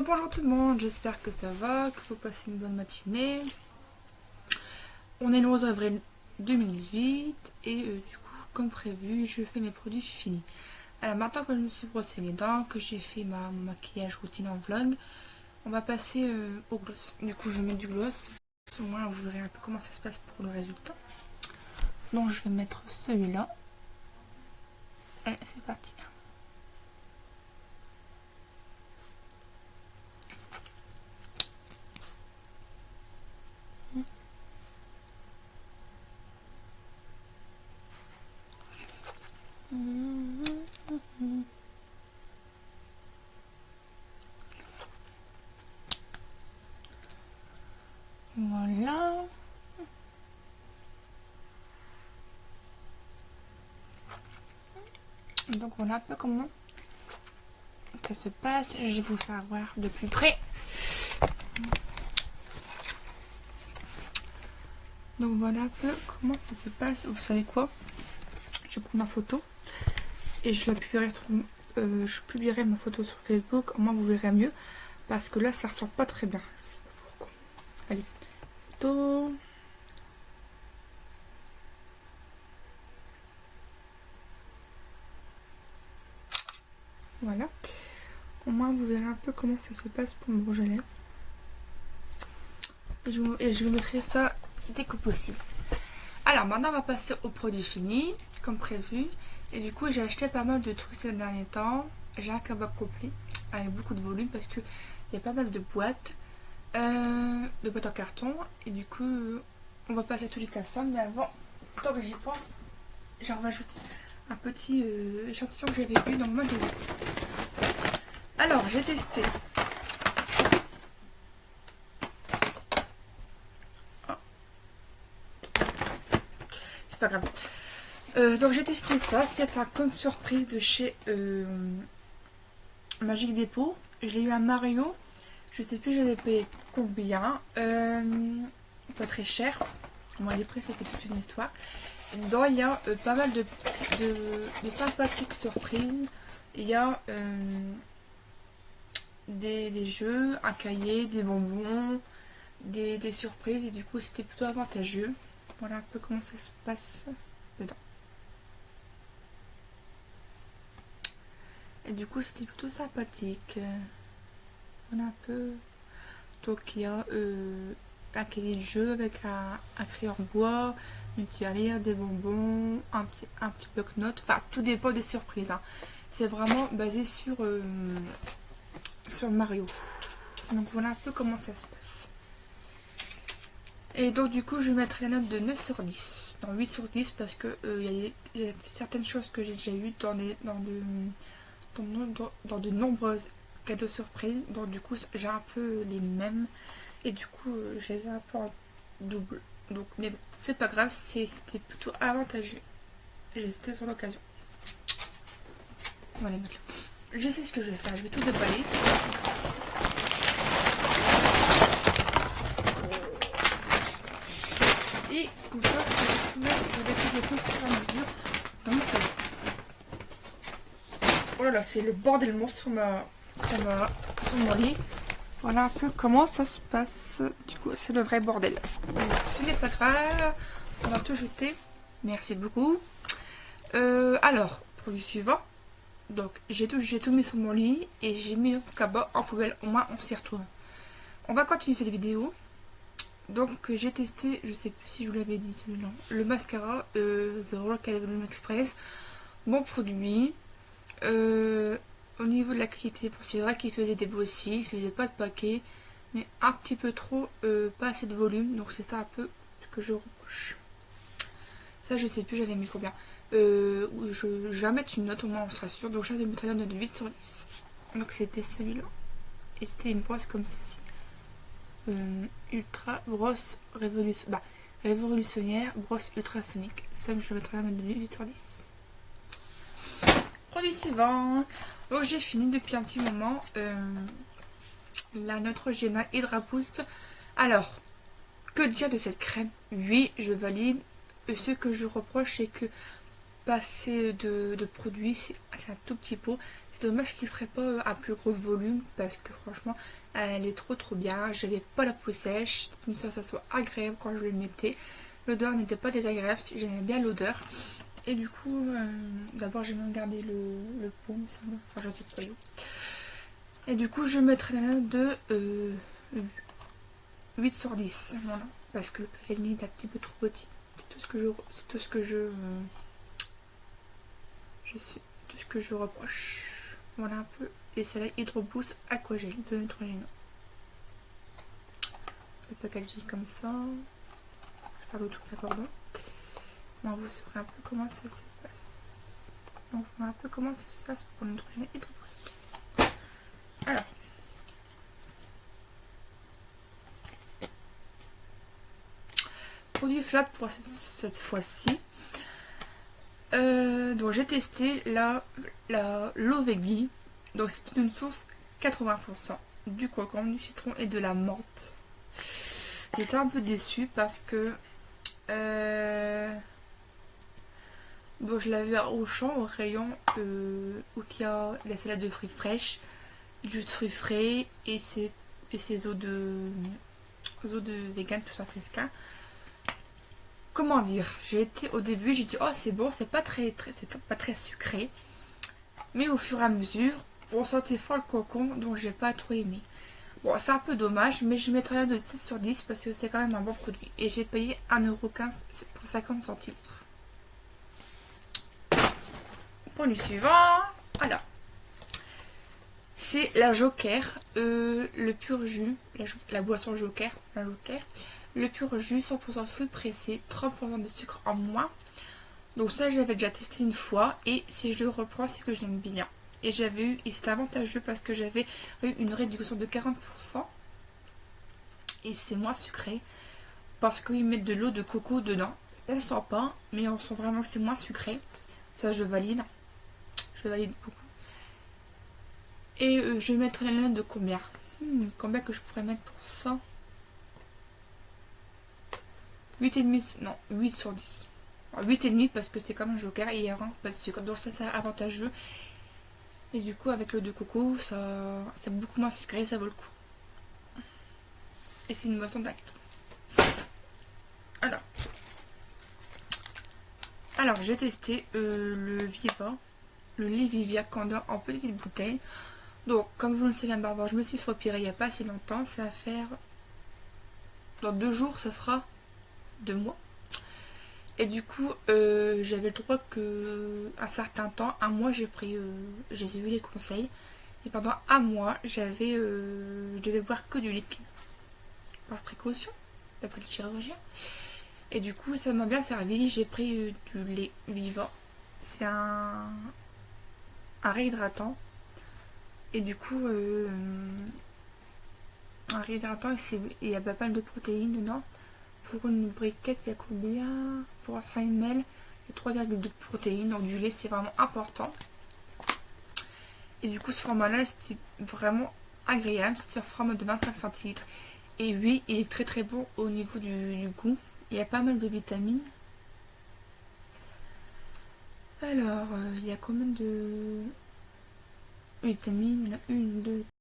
Bonjour tout le monde, j'espère que ça va, que vous passez une bonne matinée. On est le 11 avril 2018 et du coup, comme prévu, je fais mes produits finis. Alors maintenant que je me suis brossé les dents, que j'ai fait mon maquillage routine en vlog, on va passer au gloss. Du coup, je vais mettre du gloss, au moins vous verrez un peu comment ça se passe pour le résultat. Donc je vais mettre celui-là. Allez, c'est parti. Voilà. Donc voilà un peu comment ça se passe. Je vais vous faire voir de plus près. Donc voilà un peu comment ça se passe. Vous savez quoi? Je vais prendre ma photo et je publierai ma photo sur Facebook. Au moins vous verrez mieux. Parce que là ça ressort pas très bien. Je sais pas pourquoi. Allez, photo. Voilà. Au moins vous verrez un peu comment ça se passe pour mon rouge à lèvres. Et je vous mettrai ça dès que possible. Alors maintenant on va passer au produit fini, comme prévu. Et du coup j'ai acheté pas mal de trucs ces derniers temps. J'ai un cabas complet avec beaucoup de volume parce que il y a pas mal de boîtes en carton. Et du coup on va passer tout de suite à ça. Mais avant, tant que j'y pense, j'en rajoute un petit échantillon que j'avais eu dans le mode de vie. Alors j'ai testé. C'est pas grave. Donc j'ai testé ça, c'est un compte surprise de chez Magique Dépôt. Je l'ai eu à Mario, je sais plus j'avais payé combien, pas très cher. Moi les prix c'était toute une histoire. Dedans il y a pas mal de sympathiques surprises. Il y a des jeux, un cahier, des bonbons, des surprises et du coup c'était plutôt avantageux. Voilà un peu comment ça se passe dedans. Et du coup c'était plutôt sympathique. Voilà un peu. Donc il y a un cahier de jeu avec un crayon en bois, une tirelire, des bonbons, un petit bloc-notes. Enfin tout dépend des surprises. Hein. C'est vraiment basé sur Mario. Donc voilà un peu comment ça se passe. Et donc du coup je vais mettre la note de 9 sur 10. Non 8 sur 10 parce que il y a certaines choses que j'ai déjà eues dans de nombreuses cadeaux surprises. Donc du coup j'ai un peu les mêmes. Et du coup je les ai un peu en double. Donc mais bon, c'est pas grave, c'était plutôt avantageux. Et c'était sur l'occasion. Voilà maintenant. Je sais ce que je vais faire, je vais tout déballer. Et comme ça, je vais tout au fur et à mesure dans mon cadeau. Oh là là, c'est le bordel monstre sur mon lit. Voilà un peu comment ça se passe. Du coup, c'est le vrai bordel. Ce n'est pas grave. On va tout jeter. Merci beaucoup. Alors, produit suivant. Donc, j'ai tout mis sur mon lit et j'ai mis le cabas en poubelle. Au moins, on s'y retrouve. On va continuer cette vidéo. Donc, j'ai testé, je sais plus si je vous l'avais dit celui-là, le mascara The Rock Volume Express. Bon produit. Au niveau de la qualité, c'est vrai qu'il faisait des bossiers, il faisait pas de paquet, mais un petit peu trop, pas assez de volume, donc c'est ça un peu ce que je reproche. Ça je sais plus, j'avais mis combien. Je vais mettre une note, au moins on sera sûr, donc je vais mettre une note de 8 sur 10. Donc c'était celui-là, et c'était une brosse comme ceci. Ultra brosse révolutionnaire, brosse ultrasonique. Ça je vais mettre une note de 8 sur 10. Produit suivant. Donc j'ai fini depuis un petit moment la Neutrogena Hydra Boost. Alors, que dire de cette crème? Oui, je valide. Ce que je reproche, c'est que passer de produits, c'est un tout petit pot. C'est dommage qu'il ne ferait pas à plus gros volume parce que franchement elle est trop bien. J'avais pas la peau sèche, comme ça soit agréable quand je le mettais. L'odeur n'était pas désagréable, j'aimais bien l'odeur. Et du coup, d'abord j'ai même gardé le pot, il me semble. Enfin, je sais pas où. Et du coup, je mettrai la note de 8 sur 10. Voilà. Parce que le packaging est un petit peu trop petit. C'est tout ce que je reproche. Voilà un peu. Et c'est la Hydro Boost Aquagel de Neutrogena. Le packaging comme ça. Je vais faire le tour de sa cordon. Moi, vous saurez un peu comment ça se passe. Donc, vous verrez un peu comment ça se passe pour Neutrogena Hydro Boost. Alors. Produit flat pour cette fois-ci. Donc j'ai testé l'eau Veggie. Donc c'est une source 80% du concombre, du citron et de la menthe. J'étais un peu déçue parce que bon, je l'avais au champ, au rayon où il y a la salade de fruits fraîches, du jus de fruits frais et ces eaux de vegan, tout ça fresca. Comment dire, au début j'ai dit oh c'est bon, c'est pas très sucré, mais au fur et à mesure on sentait fort le cocon, donc j'ai pas trop aimé. Bon, c'est un peu dommage, mais je mettrai un de 7 sur 10 parce que c'est quand même un bon produit. Et j'ai payé 1,15€ pour 50 centilitres. Produit suivant. Alors, c'est la Joker, le pur jus, la boisson Joker, le pur jus 100% fruits pressés, 30% de sucre en moins. Donc ça, je l'avais déjà testé une fois et si je le reprends, c'est que je l'aime bien. Et c'était avantageux parce que j'avais eu une réduction de 40% et c'est moins sucré parce qu'ils mettent de l'eau de coco dedans. On le sent pas, mais on sent vraiment que c'est moins sucré. Ça, je valide beaucoup. Et je vais mettre la note de combien combien que je pourrais mettre pour ça? 8,5, non, 8 sur 10. 8,5 parce que c'est comme un Joker et il y a vraiment pas de sucre. Donc ça, c'est avantageux. Et du coup, avec l'eau de coco, c'est beaucoup moins sucré, ça vaut le coup. Et c'est une boisson d'acte. Alors j'ai testé le lait Vivia Candor en petite bouteille. Donc, comme vous le savez, je me suis fait opérer il n'y a pas si longtemps. Ça va faire... Dans 2 jours, ça fera 2 mois. Et du coup, j'avais le droit que un certain temps, un mois, j'ai eu les conseils. Et pendant un mois, je devais boire que du liquide. Par précaution, d'après le chirurgien. Et du coup, ça m'a bien servi. J'ai pris du lait vivant. C'est un réhydratant. Et du coup, un réhydratant, il y a pas mal de protéines dedans. Pour une briquette, il y a combien? Pour 100 ml, il y a 3,2 de protéines. Donc du lait, c'est vraiment important. Et du coup, ce format-là, c'est vraiment agréable. C'est un format de 25 centilitres. Et oui, il est très bon au niveau du goût. Il y a pas mal de vitamines. Alors, il y a combien de vitamines? Il y en a 1, 2,